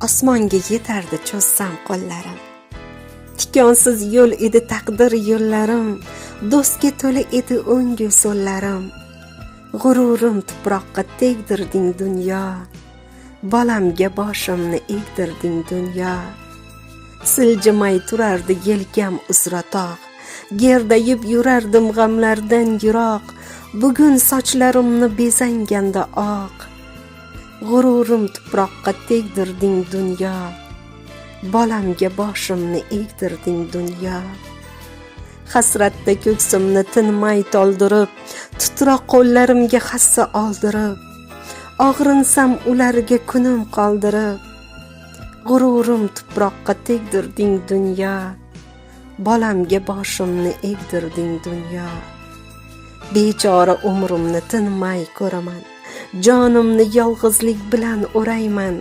osmonga yetardi cho'zsam qo'llarim. Tikonsiz yo'l edi taqdir yo'llarim, do'stga to'la edi o'ngu so'llarim. G'ururim tuproqqa tegdirding dunyo, bolamga boshimni egdirding dunyo. Siljimay turardi yelkam uzra tog', gerdayib yurardim g'amlardan yiroq. Bugun sochlarimni bezanganda oq, g'ururim tuproqqa tegdirding dunyo, bolamga boshimni egdirding dunyo. Hasratda ko'ksimni tinmay toldirib, titroq qo'llarimga hassa oldirib, og'rinsam ularga kunim qoldirib, g'ururim tuproqqa tegdirding dunyo, bolamga boshimni egdirding dunyo. Bechora umrimni tinmay ko'raman, jonimni yolg'izlik bilan o'rayman,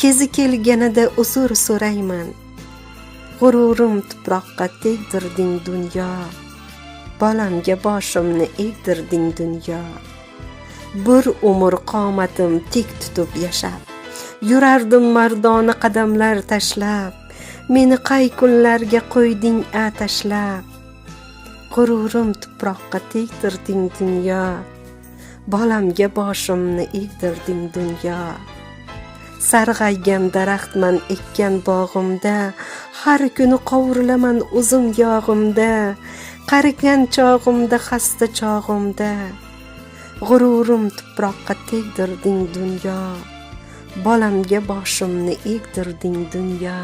kezi kelganida uzr so'rayman. G'ururim tuproqqa tegdirding dunyo, bolamga boshimni egdirding dunyo. Bir umr qomatim tik tutib yashab, yurardim mardona qadamlar tashlab, meni qay kunlarga qo'yding tashlab. G'ururim tuproqqa tegdirding dunyo, bolamga boshimni egdirding dunyo. Sarg'aygan daraxtman ekkan bog'imda, har kuni qovurilaman uzum yog'imda, qarigan chog'imda, xasta chog'imda. G'ururim tuproqqa tegdirding dunyo, bolamga boshimni egdirding dunyo.